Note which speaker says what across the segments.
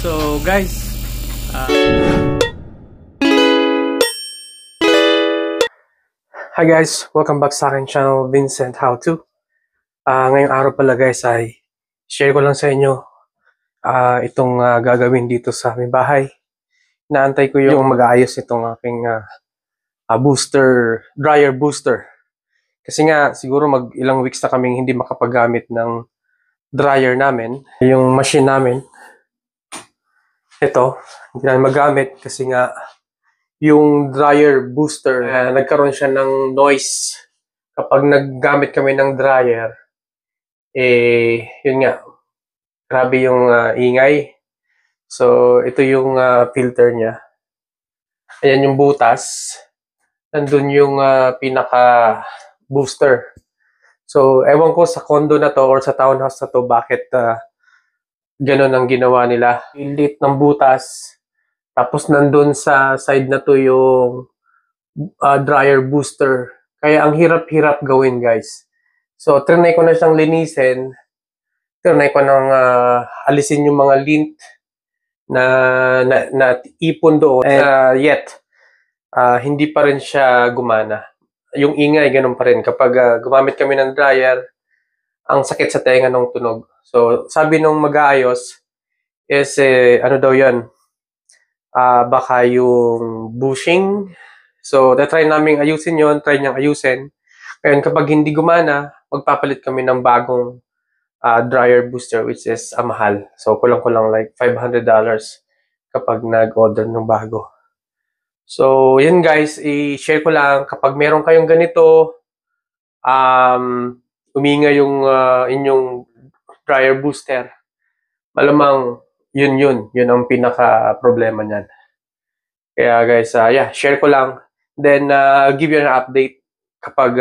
Speaker 1: So guys, hi guys, welcome back sa aking channel, Vincent How To. Ngayong araw pala guys ay share ko lang sa inyo itong gagawin dito sa aming bahay. Naantay ko yung mag-aayos itong aking dryer booster. Kasi nga siguro ilang weeks na kaming hindi makapagamit ng dryer namin. Yung machine namin, ito, hindi namin magamit kasi nga yung dryer booster, nagkaroon siya ng noise. Kapag naggamit kami ng dryer, yun nga, grabe yung ingay. So, ito yung filter niya. Ayan yung butas. Nandun yung pinaka-booster. So, ewan ko sa condo na to or sa townhouse na to, bakit ganun ang ginawa nila. Ilit ng butas. Tapos nandun sa side na to yung dryer booster. Kaya ang hirap-hirap gawin guys. So, trinay ko na siyang linisin. Trinay ko nang alisin yung mga lint na ipon doon. Yet, hindi pa rin siya gumana. Yung ingay, ganun pa rin. Kapag gumamit kami ng dryer, ang sakit sa tenga ng tunog. So, sabi nung mag-aayos is, ano daw yan? Baka yung bushing. So, try namin ayusin yon, try niyang ayusin. Ngayon, kapag hindi gumana, magpapalit kami ng bagong dryer booster, which is mahal. So, kulang-kulang like $500 kapag nag-order ng bago. So, yun guys, i-share ko lang, kapag meron kayong ganito, umingay yung inyong dryer booster, malamang yun ang pinaka-problema niyan. Kaya guys, share ko lang. Then, give you an update kapag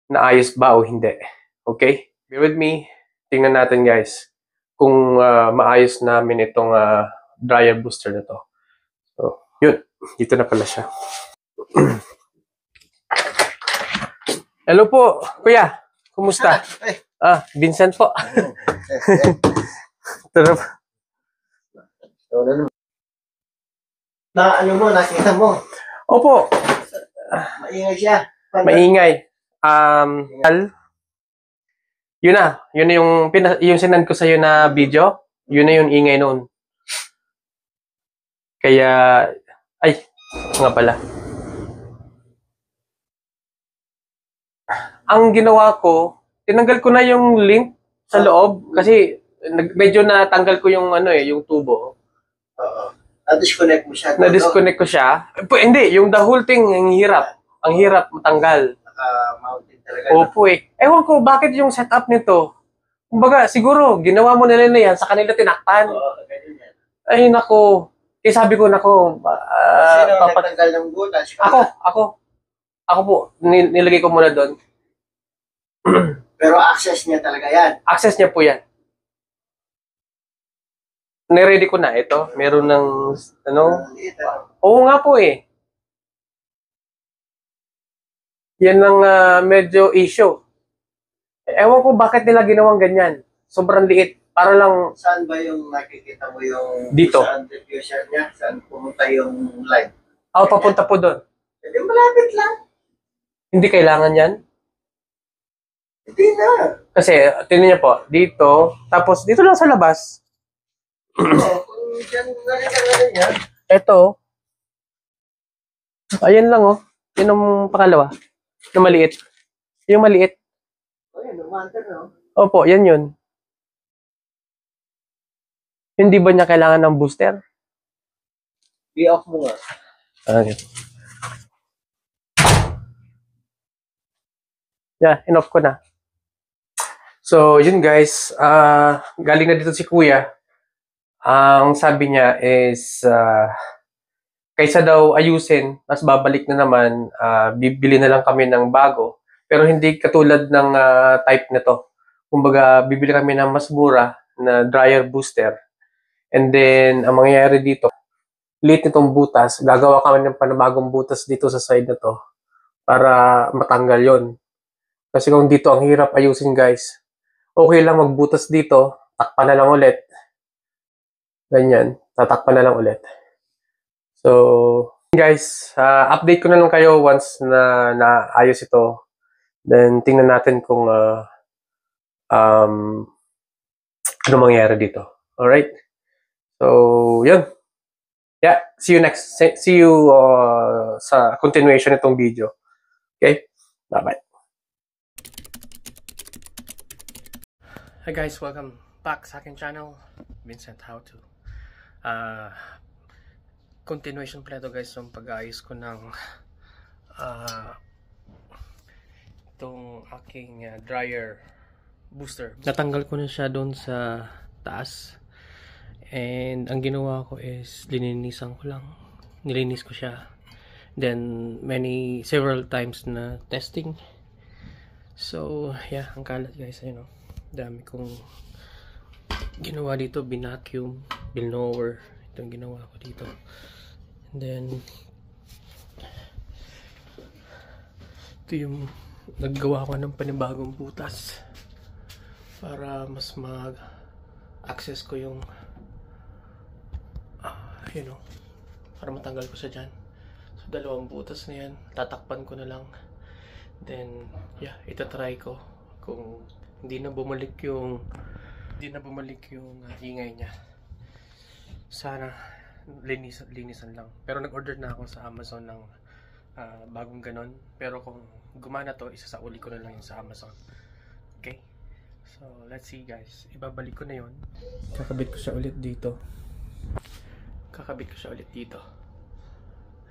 Speaker 1: naayos ba o hindi. Okay? Bear with me. Tingnan natin guys kung maayos namin itong dryer booster na to. So, yun. Dito na pala siya. Hello po, kuya. Kumusta? Vincent po.
Speaker 2: Nakita mo?
Speaker 1: Opo.
Speaker 2: Maingay siya.
Speaker 1: Maingay. Yun na yung sinend ko sa iyo na video. Yun na yung ingay noon. Kaya, nga pala. Ang ginawa ko, tinanggal ko na yung link sa loob kasi medyo natanggal ko yung yung tubo.
Speaker 2: Oo. Na-disconnect mo siya.
Speaker 1: Na-disconnect ko siya. Hindi, yung the whole thing, ang hirap. Ang hirap matanggal.
Speaker 2: Naka-mounted talaga.
Speaker 1: Opo eh. Ewan ko, bakit yung setup nito? Kumbaga, siguro, ginawa mo nila na yan, sa kanila tinakpan.
Speaker 2: Oo, ganyan yan.
Speaker 1: Ay, nako. Eh, sabi ko, nako.
Speaker 2: Sino nagtanggal ng butas?
Speaker 1: Ako po. Nilagay ko muna doon.
Speaker 2: Pero access niya talaga yan.
Speaker 1: Access niya po yan. Niready ko na ito. Meron ng, Oo nga po eh. Yan ang medyo issue. Ewan ko bakit nila ginawang ganyan. Sobrang liit. Para lang...
Speaker 2: Saan ba yung nakikita mo yung...
Speaker 1: Dito.
Speaker 2: Saan diffuser niya? Saan pumunta yung line?
Speaker 1: Papunta po doon.
Speaker 2: Hindi, malapit lang.
Speaker 1: Hindi kailangan yan.
Speaker 2: Hindi na.
Speaker 1: Kasi, tingnan niyo po. Dito. Tapos, dito lang sa labas.
Speaker 2: Kung dyan galing yan.
Speaker 1: Ito. Ayan lang oh. Yun ang pangalawa. Yung maliit. Yung maliit.
Speaker 2: Yan, umantar no?
Speaker 1: Opo, yan yun. Hindi ba niya kailangan ng booster?
Speaker 2: I-off mo nga.
Speaker 1: Okay. Yeah, in-off ko na. So, yun guys. Galing na dito si kuya. Ang sabi niya is, kaysa daw ayusin, mas babalik na naman, bibili na lang kami ng bago. Pero hindi katulad ng type na to. Kumbaga, bibili kami ng mas mura na dryer booster. And then, ang mangyayari dito, liit nitong butas, gagawa kami ng panibagong butas dito sa side na to para matanggal yon. Kasi kung dito ang hirap ayusin guys, okay lang magbutas dito, takpan na lang ulit. Ganyan. Tatakpan na lang ulit. So, guys, update ko na lang kayo once na naayos ito. Then, tingnan natin kung ano mangyayari dito. Alright? So, yun. Yeah, see you next. See you sa continuation itong video. Okay? Bye-bye. Hi guys, welcome back sa aking channel, Vincent How To. Continuation pala ito guys ng pag-aayos ko ng itong aking dryer booster. Natanggal ko na siya doon sa taas. And ang ginawa ko is lininisan ko lang. Nilinis ko siya. Then several times na testing. So yeah, ang kalat guys, ayun o. Dami kong ginawa dito, binacuum, bilnower. Ito ang ginawa ko dito. And then ito yung naggawa ko ng panibagong butas para mas mag-access ko yung para matanggal ko siya dyan. So, dalawang butas na yan. Tatakpan ko na lang. Then, yeah, itatry ko kung hindi na bumalik yung ingay niya. Sana linisan lang. Pero nag-order na ako sa Amazon ng bagong ganon. Pero kung gumana to, isasauli ko na lang yun sa Amazon. Okay? So, let's see guys. Ibabalik ko na yun. Kakabit ko siya ulit dito.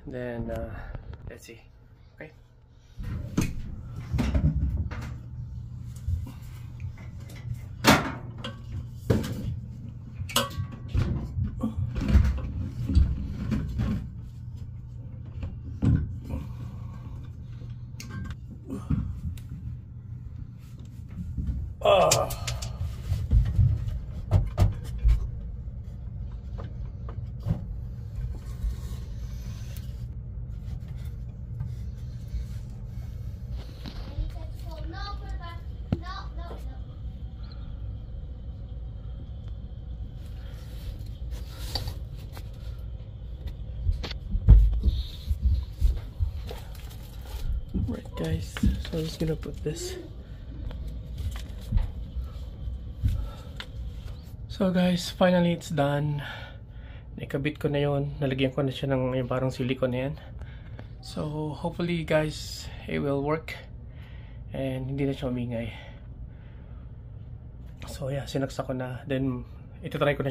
Speaker 1: And then let's see. Okay. Right guys, so I'm just gonna put this. So guys, finally it's done. Nakabit ko na yon, nalagyan ko na siya ng yung parang silicone na yan. So hopefully guys, it will work and hindi na siya umingay. So yeah, sinaksak ko na. Then try ko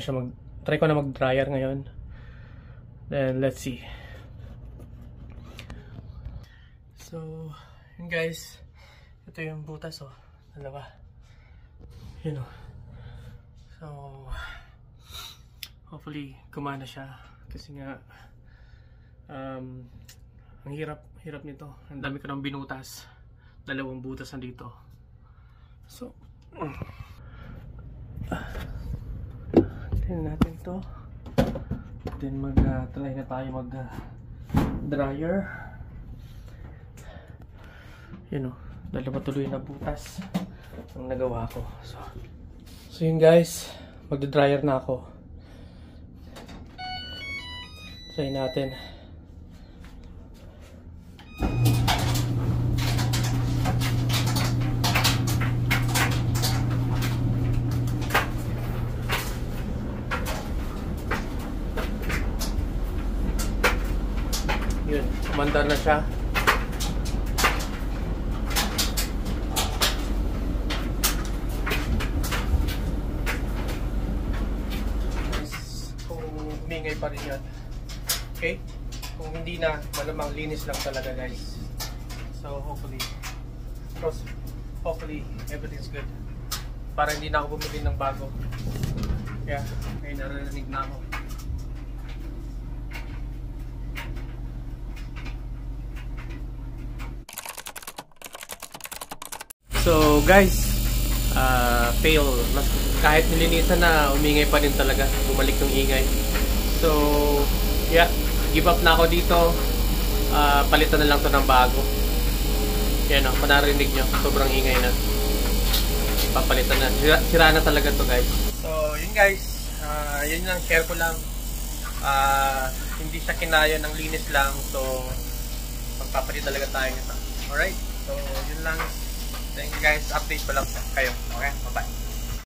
Speaker 1: na mag-dryer ngayon. Then let's see. So, yun guys, ito yung butas dalawa. You know. So, hopefully gumana siya kasi nga ang hirap nito. Ang dami ko ng binutas. Dalawang butas nandito. So, tingnan natin to. Then try na tayo mag-dryer. Dalawa tuloy na butas ang nagawa ko. So yun guys, magda-dryer na ako. Try natin. Yun, umandar na siya. Umingay pa rin yan. Okay? Kung hindi na, malamang linis lang talaga guys. So hopefully everything's good. Para hindi na ako bumili ng bago. Kaya may narinig na ako. So guys, fail. Kahit nilinisan na, umingay pa rin talaga. Bumalik yung ingay. So, yeah. Give up na ako dito. Palitan na lang to ng bago. Yan o, panarinig nyo. Sobrang ingay na. Papalitan na. Sira na talaga to guys. So, yun guys. Yun lang, share ko lang. Hindi siya kinaya ng linis lang. So, magpapalit talaga tayo nito. Alright? So, yun lang. Thank you guys. Update ko lang kayo. Okay? Bye-bye.